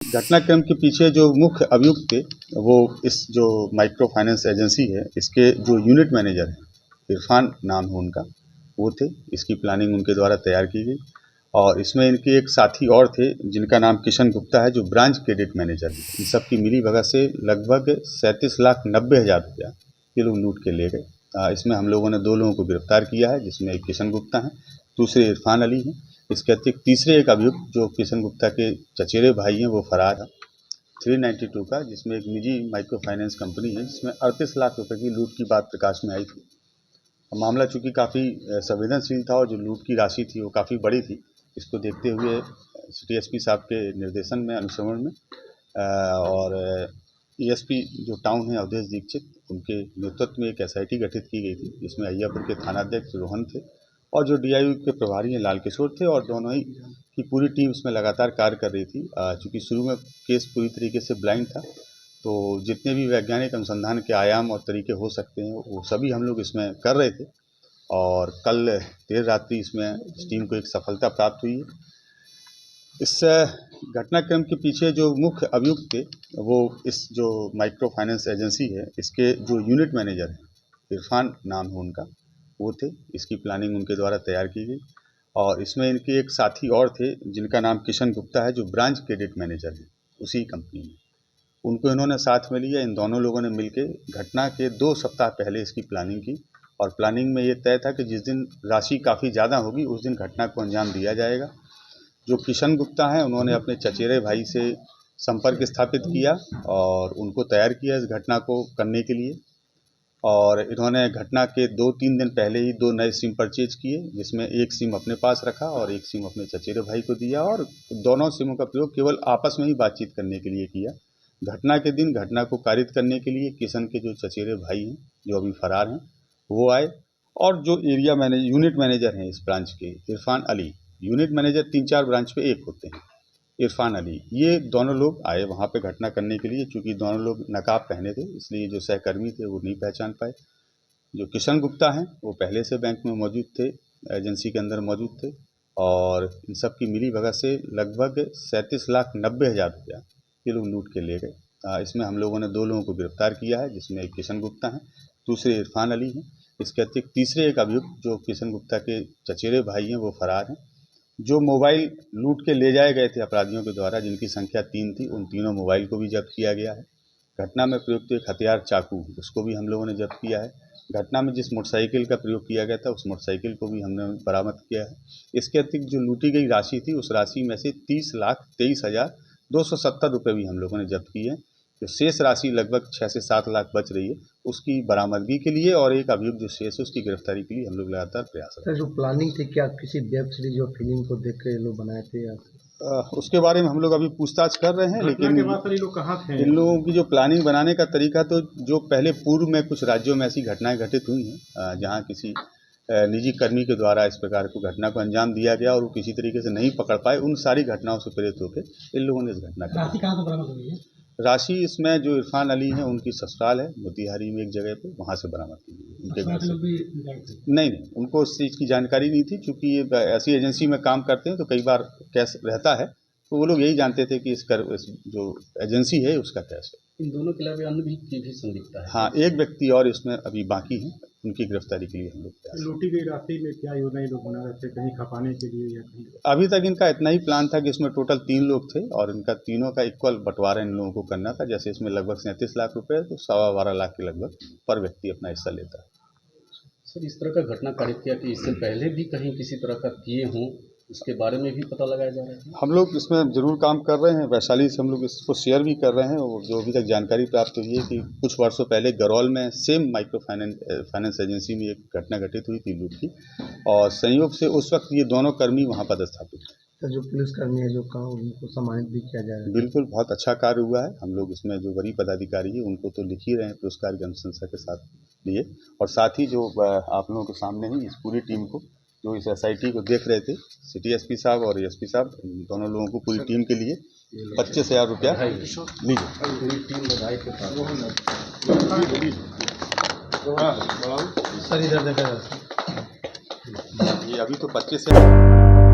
घटनाक्रम के पीछे जो मुख्य अभियुक्त थे वो इस जो माइक्रो फाइनेंस एजेंसी है इसके जो यूनिट मैनेजर हैं इरफान नाम है उनका, वो थे। इसकी प्लानिंग उनके द्वारा तैयार की गई और इसमें इनके एक साथी और थे जिनका नाम किशन गुप्ता है जो ब्रांच क्रेडिट मैनेजर है। इन सब की मिली भगत से लगभग 37,90,000 रुपया ये लोग लूट के ले गए। इसमें हम लोगों ने 2 लोगों को गिरफ्तार किया है, जिसमें एक किशन गुप्ता है, दूसरे इरफान अली हैं। इसके अतिरिक्त तीसरे एक अभियुक्त जो किशन गुप्ता के चचेरे भाई हैं वो फरार है 392 का, जिसमें एक निजी माइक्रो फाइनेंस कंपनी है जिसमें 38 लाख रुपए की लूट की बात प्रकाश में आई थी। मामला चूँकि काफ़ी संवेदनशील था और जो लूट की राशि थी वो काफ़ी बड़ी थी, इसको देखते हुए सिटी एसपी साहब के निर्देशन में अनुश्रवण में और एएसपी जो टाउन है अवधेश दीक्षित, उनके नेतृत्व में एक एसआईटी गठित की गई थी जिसमें अय्यापुर के थानाध्यक्ष रोहन थे और जो डीआईयू के प्रभारी हैं लाल किशोर थे और दोनों ही की पूरी टीम इसमें लगातार कार्य कर रही थी। चूँकि शुरू में केस पूरी तरीके से ब्लाइंड था, तो जितने भी वैज्ञानिक अनुसंधान के आयाम और तरीके हो सकते हैं वो सभी हम लोग इसमें कर रहे थे और कल देर रात्रि इसमें इस टीम को एक सफलता प्राप्त हुई है। इस घटनाक्रम के पीछे जो मुख्य अभियुक्त थे वो इस जो माइक्रो फाइनेंस एजेंसी है इसके जो यूनिट मैनेजर हैं इरफान नाम है उनका, वो थे। इसकी प्लानिंग उनके द्वारा तैयार की गई और इसमें इनके एक साथी और थे जिनका नाम किशन गुप्ता है जो ब्रांच क्रेडिट मैनेजर है उसी कंपनी में। उनको इन्होंने साथ में लिया। इन दोनों लोगों ने मिलकर घटना के 2 सप्ताह पहले इसकी प्लानिंग की और प्लानिंग में ये तय था कि जिस दिन राशि काफ़ी ज़्यादा होगी उस दिन घटना को अंजाम दिया जाएगा। जो किशन गुप्ता हैं उन्होंने अपने चचेरे भाई से संपर्क स्थापित किया और उनको तैयार किया इस घटना को करने के लिए और इन्होंने घटना के 2-3 दिन पहले ही 2 नए सिम परचेज किए, जिसमें एक सिम अपने पास रखा और एक सिम अपने चचेरे भाई को दिया और दोनों सिमों का प्रयोग केवल आपस में ही बातचीत करने के लिए किया। घटना के दिन घटना को कारित करने के लिए किशन के जो चचेरे भाई हैं जो अभी फरार हैं वो आए और जो यूनिट मैनेजर हैं इस ब्रांच के Irfan Ali, unit manager 3-4 branch पे एक होते हैं, इरफान अली, ये दोनों लोग आए वहाँ पे घटना करने के लिए। चूँकि दोनों लोग नकाब पहने थे इसलिए जो सहकर्मी थे वो नहीं पहचान पाए। जो किशन गुप्ता हैं वो पहले से बैंक में मौजूद थे, एजेंसी के अंदर मौजूद थे और इन सब की मिली भगत से लगभग 37,90,000 रुपया ये लोग लूट के ले गए। इसमें हम लोगों ने 2 लोगों को गिरफ्तार किया है, जिसमें एक किशन गुप्ता हैं, दूसरे इरफान अली हैं। इसके अतिरिक्त तीसरे एक अभियुक्त जो किशन गुप्ता के चचेरे भाई हैं वो फरार हैं। जो मोबाइल लूट के ले जाए गए थे अपराधियों के द्वारा, जिनकी संख्या 3 थी, उन तीनों मोबाइल को भी जब्त किया गया है। घटना में प्रयुक्त एक हथियार चाकू उसको भी हम लोगों ने जब्त किया है। घटना में जिस मोटरसाइकिल का प्रयोग किया गया था उस मोटरसाइकिल को भी हमने बरामद किया है। इसके अतिरिक्त जो लूटी गई राशि थी उस राशि में से 30,23,270 रुपये भी हम लोगों ने जब्त किए हैं। जो शेष राशि लगभग 6 से 7 लाख बच रही है उसकी बरामदगी के लिए और एक अभियुक्त जो शेष है उसकी गिरफ्तारी के लिए हम लोग लगातार प्रयास कर रहे हैं। जो प्लानिंग थी क्या किसी वेब सीरीज और फिल्म को देख के लोग बनाए थे या उसके बारे में हम लोग अभी पूछताछ कर रहे हैं, लेकिन लोग कहाँ थे? इन लोगों की जो प्लानिंग बनाने का तरीका तो जो पहले पूर्व में कुछ राज्यों में ऐसी घटनाएं घटित हुई हैं जहां किसी निजी कर्मी के द्वारा इस प्रकार को घटना को अंजाम दिया गया और वो किसी तरीके से नहीं पकड़ पाए, उन सारी घटनाओं से प्रेरित होकर इन लोगों ने इस घटना राशि कहाँ से बरामद हुई है? राशि इसमें जो इरफान अली हैं उनकी ससुराल है मोतिहारी में एक जगह पे, वहाँ से बरामद की गई उनके घर से। नहीं, उनको इस चीज़ की जानकारी नहीं थी। चूँकि ये ऐसी एजेंसी में काम करते हैं तो कई बार कैश रहता है, तो वो लोग यही जानते थे कि इस जो एजेंसी है उसका कैश है। इन दोनों के अलावा अन्य भी संदिग्धता है। हाँ, एक व्यक्ति और इसमें अभी बाकी है, उनकी गिरफ्तारी के लिए हम लोग लूटी गई राशि में क्या योजना लोग बना रहे थे, कहीं खपाने के लिए या कहीं? अभी तक इनका इतना ही प्लान था कि इसमें टोटल 3 लोग थे और इनका तीनों का इक्वल बंटवारा इन लोगों को करना था। जैसे इसमें लगभग 37 लाख रुपए तो 12.25 लाख के लगभग पर व्यक्ति अपना हिस्सा लेता है। सर, इस तरह का घटना कारित किया कि इससे पहले भी कहीं किसी तरह का किए हों, उसके बारे में भी पता लगाया जा रहा है? हम लोग इसमें ज़रूर काम कर रहे हैं। वैशाली से हम लोग इसको शेयर भी कर रहे हैं और जो अभी तक जानकारी प्राप्त हुई है कि कुछ वर्षों पहले गरौल में सेम माइक्रो फाइनेंस एजेंसी में एक घटना घटित हुई थी लूट की और संयोग से उस वक्त ये दोनों कर्मी वहाँ पदस्थापित थे। तो जो पुलिसकर्मी है जो कहा उनको सम्मानित भी किया जा रहा है? बिल्कुल, बहुत अच्छा कार्य हुआ है। हम लोग इसमें जो वरीय पदाधिकारी है उनको तो लिख ही रहे हैं पुरस्कार की अनुशंसा के साथ लिए और साथ ही जो आप लोगों के सामने ही इस पूरी टीम को जो इस एसआईटी को देख रहे थे, सिटी एसपी साहब और एसपी साहब, दोनों लोगों को पूरी टीम के लिए 25,000 रुपया लीजिए। सर इधर देखा जाए, ये अभी तो 25,000